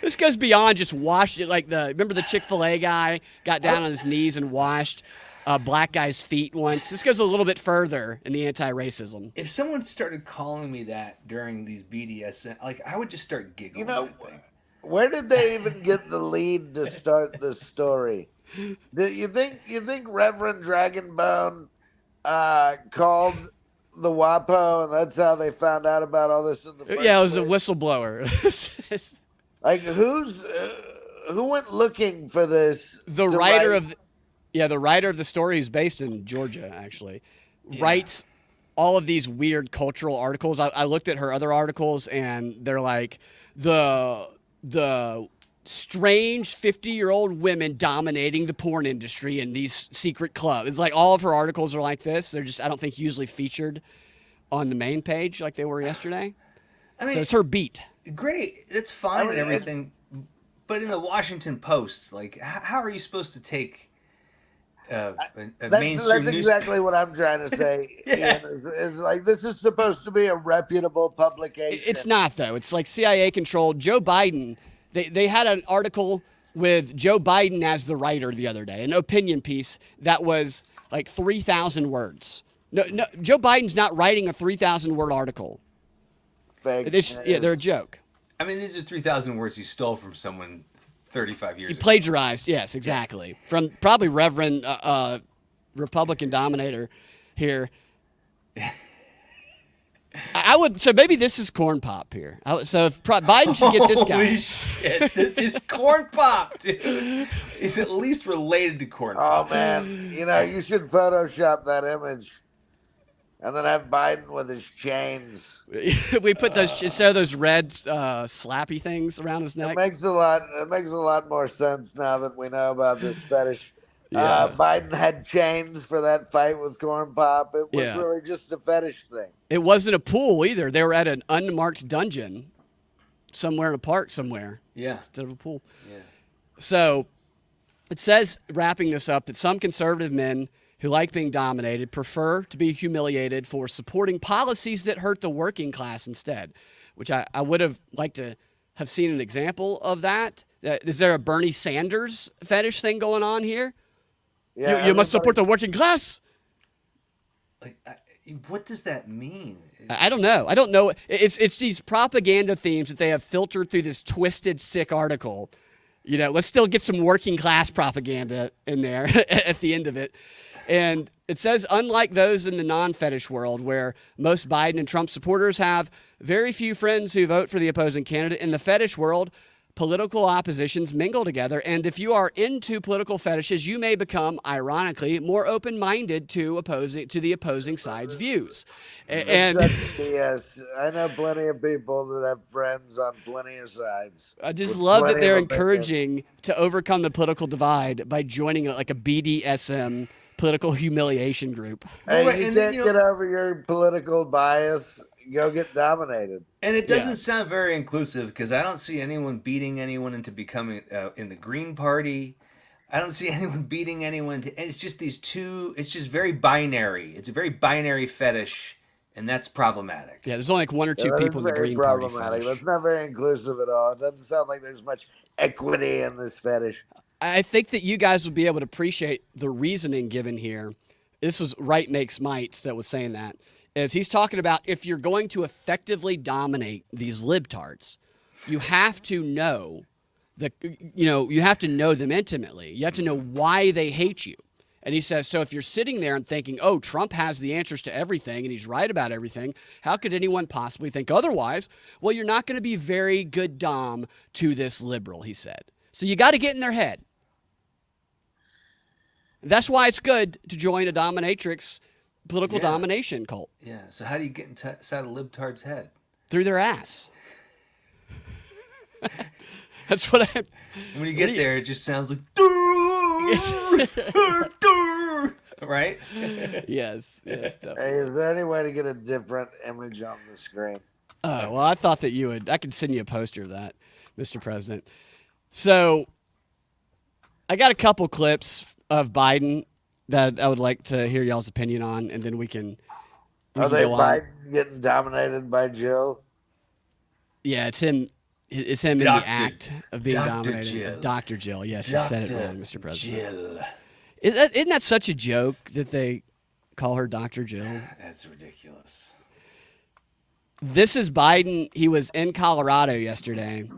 This goes beyond just washed it, like remember the Chick-fil-A guy got down on his knees and washed a black guy's feet once. This goes a little bit further in the anti-racism. If someone started calling me that during these BDSM, I would just start giggling. You know, where did they even get the lead to start this story? You think Reverend Dragonbone called the WAPO, and that's how they found out about all this in the first Yeah, it was place? a whistleblower. Like, who went looking for this? The writer of the story is based in Georgia, actually, writes all of these weird cultural articles. I looked at her other articles, and they're like the strange 50-year-old women dominating the porn industry in these secret clubs. It's like all of her articles are like this. They're just, I don't think, usually featured on the main page like they were yesterday. I mean, so it's her beat. Great, that's fine and everything, but in the Washington Post, like, how are you supposed to take a mainstream That's news? exactly what I'm trying to say. Yeah. Ian, is like, this is supposed to be a reputable publication. It's not, though. It's like CIA controlled. Joe Biden, they had an article with Joe Biden as the writer the other day, an opinion piece that was like 3,000 words. No, Joe Biden's not writing a 3,000-word article. Fake. They're a joke. I mean, these are 3,000 words he stole from someone 35 years He ago. plagiarized, yes, exactly. From probably Reverend Republican dominator here. I would. So maybe this is corn pop here. So if Biden should get this guy. Holy shit! This is corn pop, dude. He's at least related to corn Oh pop. man, you should Photoshop that image, and then have Biden with his chains. We put those instead of those red slappy things around his It neck. makes a lot. It makes a lot more sense now that we know about this fetish. Yeah. Biden had chains for that fight with Corn Pop. It was Yeah. really just a fetish thing. It wasn't a pool either. They were at an unmarked dungeon somewhere in a park somewhere. Yeah. Instead of a pool. Yeah. So it says, wrapping this up, that some conservative men who like being dominated prefer to be humiliated for supporting policies that hurt the working class instead, which I would have liked to have seen an example of that. Is there a Bernie Sanders fetish thing going on here? Yeah, You must support the working class. Like, what does that mean? I don't know. I don't know. It's these propaganda themes that they have filtered through this twisted, sick article. Let's still get some working class propaganda in there at the end of it. And it says, unlike those in the non-fetish world, where most Biden and Trump supporters have very few friends who vote for the opposing candidate, in the fetish world, political oppositions mingle together. And if you are into political fetishes, you may become, ironically, more open-minded to the opposing side's views. And yes, I know plenty of people that have friends on plenty of sides. I just with love that plenty they're of opinions. encouraging to overcome the political divide by joining like a BDSM political humiliation group. Hey, Well, you and, can't you know- get over your political bias. Go get dominated. And it doesn't Yeah. sound very inclusive because I don't see anyone beating anyone into becoming in the Green Party. I don't see anyone beating anyone. It's just these two. It's just very binary. It's a very binary fetish, and that's problematic. Yeah, there's only like one or two That is people in the very Green Party problematic. fetish. That's not very inclusive at all. It doesn't sound like there's much equity in this fetish. I think that you guys would be able to appreciate the reasoning given here. This was Right Makes Might that was saying that. Is he's talking about if you're going to effectively dominate these libtards, you have to know you have to know them intimately. You have to know why they hate you. And he says, so if you're sitting there and thinking, oh, Trump has the answers to everything and he's right about everything, how could anyone possibly think otherwise? Well, you're not going to be very good dom to this liberal, he said. So you got to get in their head. That's why it's good to join a dominatrix political domination cult. Yeah. So how do you get inside a libtard's head? Through their ass. That's what I... And when you get there, it just sounds like right. Yes, definitely. Hey, is there any way to get a different image on the screen? Oh, well, I thought that you would... I could send you a poster of that, Mr. President. So I got a couple clips of Biden that I would like to hear y'all's opinion on, and then we can Are they go on. Biden getting dominated by Jill? Yeah, it's him. It's him in Dr. the act of being Dr. dominated. Jill. Dr. Jill. Yes, you said it wrong, Mr. President. Jill. Isn't that such a joke that they call her Dr. Jill? That's ridiculous. This is Biden. He was in Colorado yesterday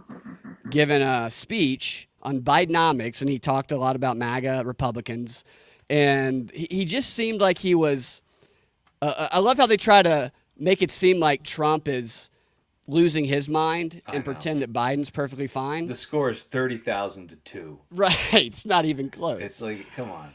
giving a speech on Bidenomics, and he talked a lot about MAGA Republicans. And he just seemed like he was I love how they try to make it seem like Trump is losing his mind I and know. pretend that Biden's perfectly fine. The score is 30,000 to 2. Right. It's not even close. It's like, come on.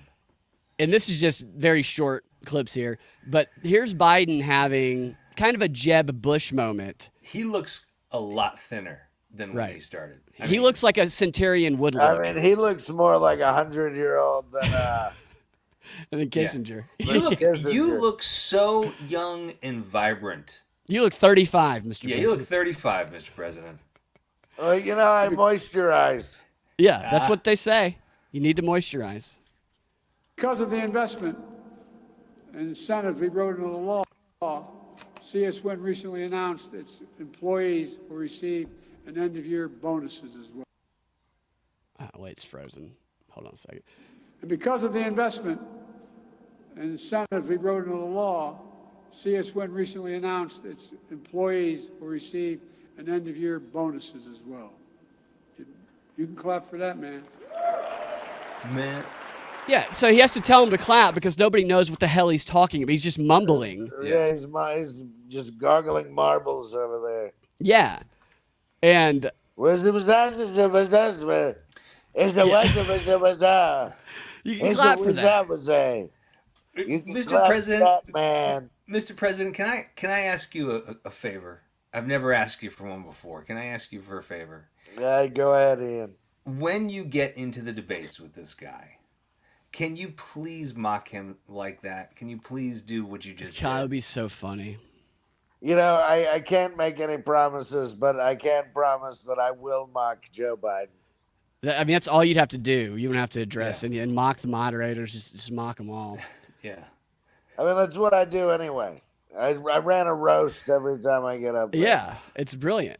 And this is just very short clips here. But here's Biden having kind of a Jeb Bush moment. He looks a lot thinner than when Right. he started. He looks like a Centurion would look. I mean, he looks more like 100-year-old than And then Kissinger. you look so young and vibrant. You look 35, Mr. Yeah, you look President. 35, Mr. President. well, I moisturize. Yeah, that's what they say. You need to moisturize. Because of the investment and incentives we wrote into the law, CS1 recently announced its employees will receive an end-of-year bonuses as well. Oh, wait, it's frozen. Hold on a second. And because of the investment and incentives we wrote into the law, CS1 recently announced its employees will receive an end-of-year bonuses as well. You can clap for that, man. Man, Yeah, so he has to tell him to clap because nobody knows what the hell he's talking about. He's just mumbling. Yeah, he's just gargling marbles over there. Yeah. And you can clap for that. You can Mr. clap for President, that, man. Mr. President, can I ask you a favor? I've never asked you for one before. Can I ask you for a favor? Yeah, go ahead, Ian. When you get into the debates with this guy, can you please mock him like that? Can you please do what you just God, it would did? be so funny. You know, I can't make any promises, but I can promise that I will mock Joe Biden. I mean, that's all you'd have to do. You don't have to address Yeah. and mock the moderators. Just mock them all. Yeah. I mean, that's what I do anyway. I ran a roast every time I get up there. Yeah, it's brilliant.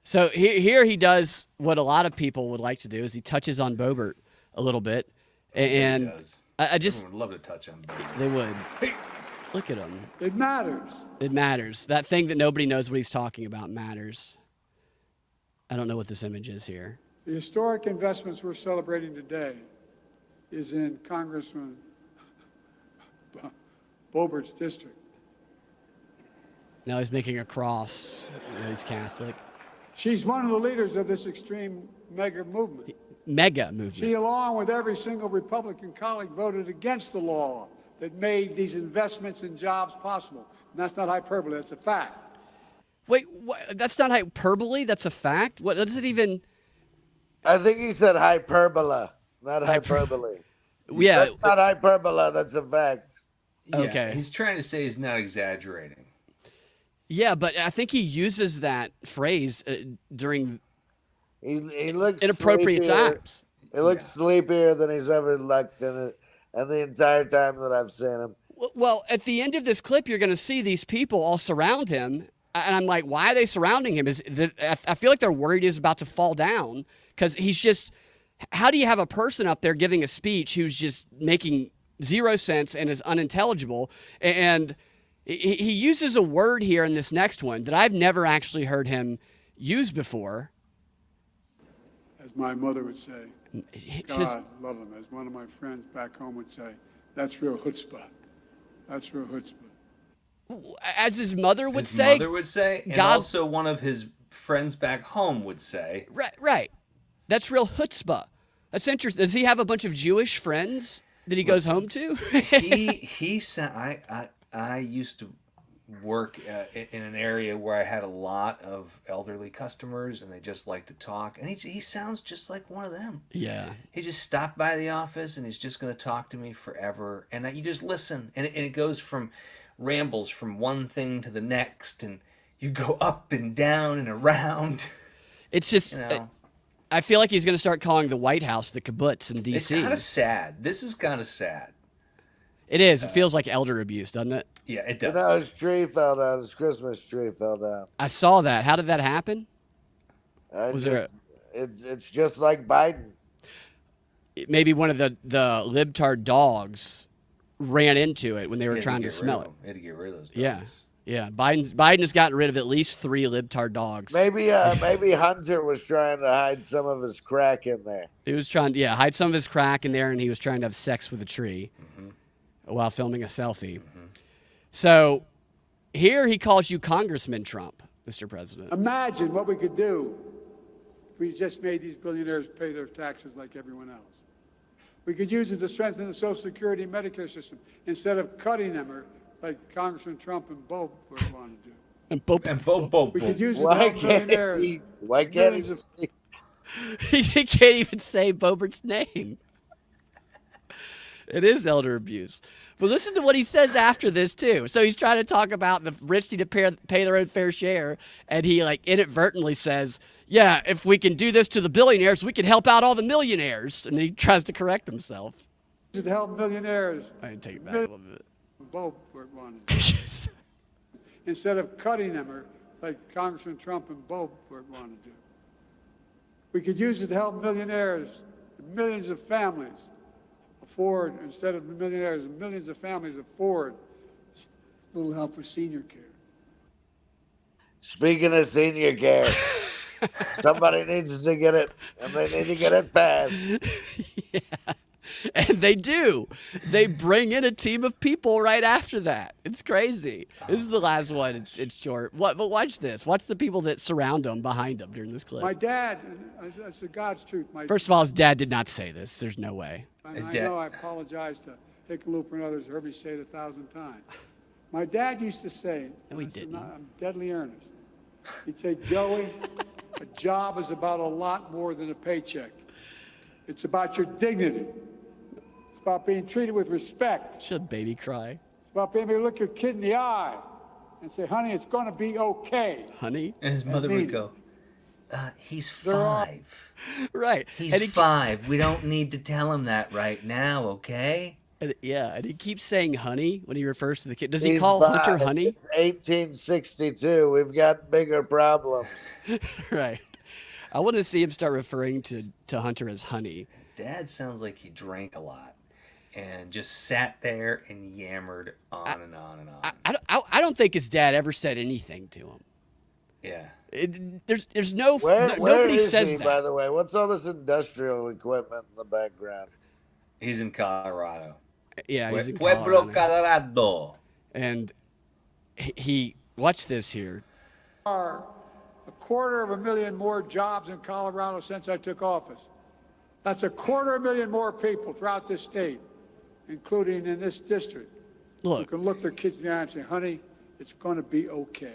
So here he does what a lot of people would like to do is he touches on Boebert a little bit. And He does. I just, Everyone would love to touch him. they would. Look at him. It matters. It matters. That thing that nobody knows what he's talking about matters. I don't know what this image is here. The historic investments we're celebrating today is in Congressman Boebert's district. Now he's making a cross. You know, he's Catholic. She's one of the leaders of this extreme mega movement. Mega She, movement. along with every single Republican colleague, voted against the law that made these investments in jobs possible. And that's not hyperbole, that's a fact. Wait, what? That's not hyperbole? That's a fact? What does it even... I think he said hyperbola, not hyperbole. Yeah. That's not hyperbola, that's a fact. Yeah, Okay. He's trying to say he's not exaggerating. Yeah, but I think he uses that phrase during He looks inappropriate sleepier. times. He looks sleepier than he's ever looked in it, and the entire time that I've seen him. Well, at the end of this clip, you're going to see these people all surround him, and I'm like, why are they surrounding him? I feel like they're worried he's about to fall down because he's just. How do you have a person up there giving a speech who's just making zero sense and is unintelligible? And he uses a word here in this next one that I've never actually heard him use before. As my mother would say, It's his- God love him. As one of my friends back home would say, that's real chutzpah. That's real chutzpah. as his mother would His say. mother would say, and God- also one of his friends back home would say. Right. That's real chutzpah. That's interesting. Does he have a bunch of Jewish friends that he goes home to? He said, I used to work in an area where I had a lot of elderly customers, and they just like to talk. And he sounds just like one of them. Yeah. He just stopped by the office, and he's just going to talk to me forever. And you just listen, and it goes from rambles from one thing to the next, and you go up and down and around. It's just, You know, I feel like he's going to start calling the White House the kibbutz in it's D.C. kind of sad. This is kind of sad. It is. It feels like elder abuse, doesn't it? Yeah, it You does. know, his tree fell down. His Christmas tree fell down. I saw that. How did that happen? Was there It's just like Biden. maybe one of the libtard dogs ran into it when they were He had trying to get rid smell of it? them. He had to get rid of those Yeah. dogs. Yeah. Biden has gotten rid of at least 3 libtard dogs. Maybe Hunter was trying to hide some of his crack in there. He was trying to hide some of his crack in there, and he was trying to have sex with a tree while filming a selfie. So here he calls you Congressman Trump, Mr. President. Imagine what we could do if we just made these billionaires pay their taxes like everyone else. We could use it to strengthen the Social Security and Medicare system instead of cutting them, or like Congressman Trump and Bob want to do. And Bob, And Bo. We could use it to Why help can't millionaires. he? Why can't Millions he? of- he can't even say Boebert's name. It is elder abuse. But listen to what he says after this, too. So he's trying to talk about the rich need to pay their own fair share, and he inadvertently says, yeah, if we can do this to the billionaires, we can help out all the millionaires. And then he tries to correct himself. To help millionaires. I can take it back a little bit. Bob wanted to do. Instead of cutting them, or like Congressman Trump and Bob want to do. We could use it to help millionaires, millions of families afford, instead of millionaires, millions of families afford a little help with senior care. Speaking of senior care, somebody needs to get it, and they need to get it fast. And They do. They bring in a team of people right after that. It's crazy. This is the last one. It's short. But watch this. Watch the people that surround him behind him during this clip. My dad, that's the God's truth. First of all, his dad did not say this. There's no way. His I dad- know I apologize to Hickenlooper and others. Heard me say it 1,000 times. My dad used to say, No, he and I said, didn't. "No, I'm deadly earnest. He'd say, Joey, a job is about a lot more than a paycheck. It's about your dignity. It's about being treated with respect. Should baby cry, It's about being able to look your kid in the eye and say, honey, it's going to be okay. honey? And his mother mean would it. go, he's There are- 5. Right. He's And he- 5. We don't need to tell him that right now, okay? And he keeps saying honey when he refers to the kid. Does he He's call Hunter fine. honey? It's 1862. We've got bigger problems. Right. I want to see him start referring to Hunter as honey. Dad sounds like he drank a lot and just sat there and yammered on and on and on. I don't think his dad ever said anything to him. Yeah. There's no Where nobody is says he, that. by the way? What's all this industrial equipment in the background? He's in Colorado. Yeah, he's in Pueblo, Colorado. Colorado. And he watch this here. Are 250,000 more jobs in Colorado since I took office. That's 250,000 more people throughout this state, including in this district, who Look, can look their kids in the eye and say, honey, it's going to be okay.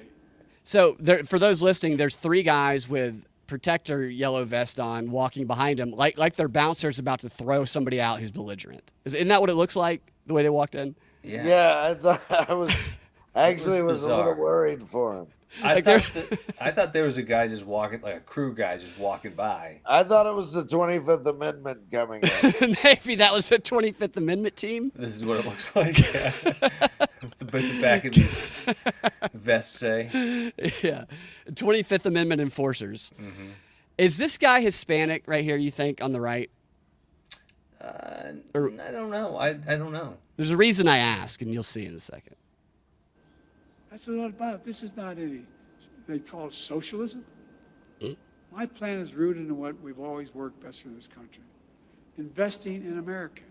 so for those listening, there's 3 guys with protector yellow vest on walking behind him, like their bouncer's about to throw somebody out who's belligerent. Isn't that what it looks like the way they walked in? Yeah. Yeah, I thought I was actually was a bizarre. little worried for him. I thought there was a guy just walking, like a crew guy just walking by. I thought it was the 25th Amendment coming in. Maybe that was the 25th Amendment team. This is what it looks like. Yeah. What's the back of these vests say? Yeah, 25th Amendment enforcers. Mm-hmm. Is this guy Hispanic right here? You think on the right? I don't know. I don't know. There's a reason I ask, and you'll see in a second. That's a lot about it. This is not any, they call it socialism. My plan is rooted in what we've always worked best for this country. Investing in America.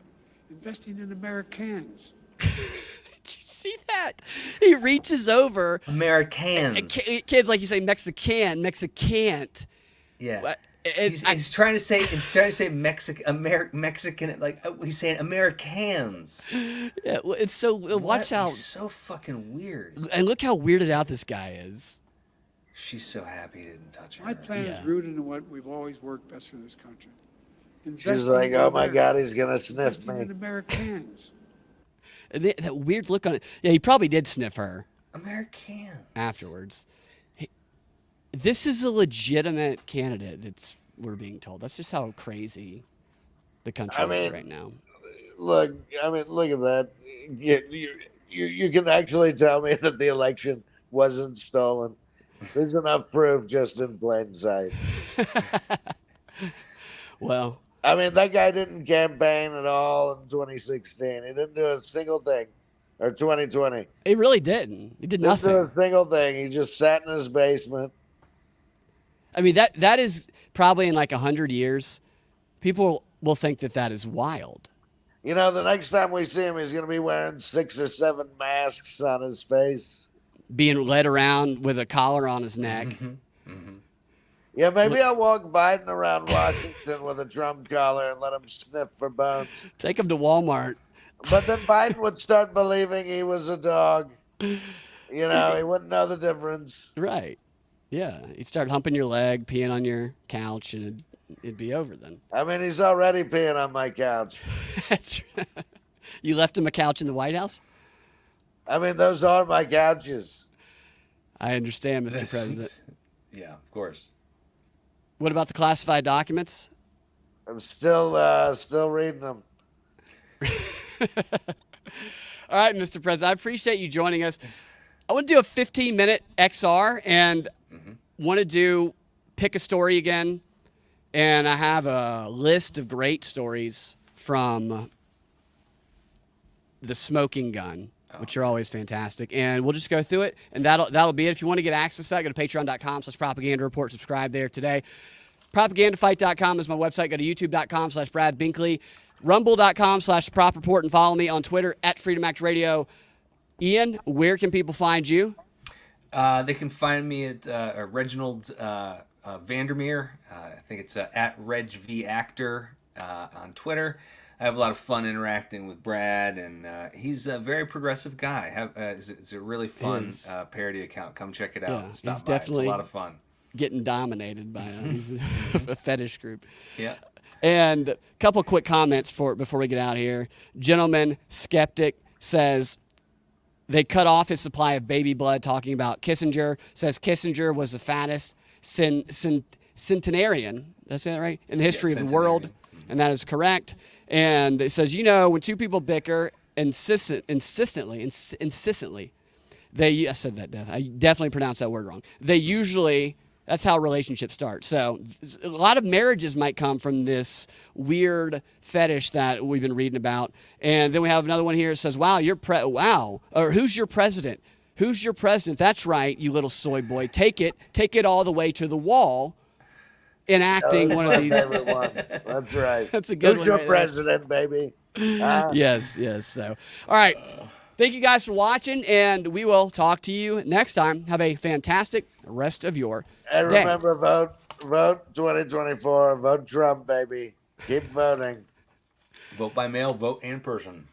Investing in Americans. Did you see that? He reaches over. Americans. Kids, like you say, Mexican. Yeah. And He's trying to say Mexican, like he's saying Americans. yeah, well, it's so watch out. He's so fucking weird. And look how weirded out this guy is. She's so happy he didn't touch her. My plan Yeah. is rooted in what we've always worked best for this country. She's Investing like, in oh my America. God, he's going to sniff Investing in me. Americans. And that weird look on it. Yeah, he probably did sniff her Americans. afterwards. This is a legitimate candidate. We're being told. That's just how crazy the country is mean, right now. Look at that. You can actually tell me that the election wasn't stolen. There's enough proof just in plain sight. Well, I mean, that guy didn't campaign at all in 2016. He didn't do a single thing. Or 2020. he really didn't. He did Didn't do nothing. a single thing. He just sat in his basement. I mean, that is probably in like 100 years, people will think that is wild. You know, the next time we see him, he's going to be wearing 6 or 7 masks on his face. Being led around with a collar on his neck. Yeah, maybe I'll walk Biden around Washington with a Trump collar and let him sniff for bones. Take him to Walmart. But then Biden would start believing he was a dog. You know, he wouldn't know the difference. Right. Yeah. He'd start humping your leg, peeing on your couch, and it'd be over then. I mean, he's already peeing on my couch. You left him a couch in the White House? I mean, those are my couches. I understand, Mr. President. Yeah, of course. What about the classified documents? I'm still reading them. All right, Mr. President, I appreciate you joining us. I want to do a 15-minute XR and want to pick a story again. And I have a list of great stories from the smoking gun, which are always fantastic. And we'll just go through it, and that'll be it. If you want to get access to that, go to patreon.com/propaganda report. Subscribe there today. Propagandafight.com is my website. Go to youtube.com/Brad Binkley. Rumble.com/prop report and follow me on Twitter at Freedom Act Radio. Ian, where can people find you? They can find me at Reginald Vandermeer. I think it's at RegVActor on Twitter. I have a lot of fun interacting with Brad, and he's a very progressive guy. It's a really fun parody account. Come check it out. Yeah, And stop he's by. definitely It's a lot of fun. Getting dominated by a fetish group. Yeah. And a couple quick comments before we get out here. Gentleman Skeptic says they cut off his supply of baby blood, talking about Kissinger. Says Kissinger was the fattest centenarian, did I say that right? In the history of the world. And that is correct. And it says, when two people bicker insistently, I said that, I definitely pronounced that word wrong. That's how relationships start. So a lot of marriages might come from this weird fetish that we've been reading about. And then we have another one here that says, wow, or who's your president? Who's your president? That's right, you little soy boy. Take it all the way to the wall. Enacting one of these. That's right. That's a good Who's one. your Right president, baby? Yes. So, all right. Thank you guys for watching, and we will talk to you next time. Have a fantastic rest of your And day. remember, vote 2024. Vote Trump, baby. Keep voting. Vote by mail, vote in person.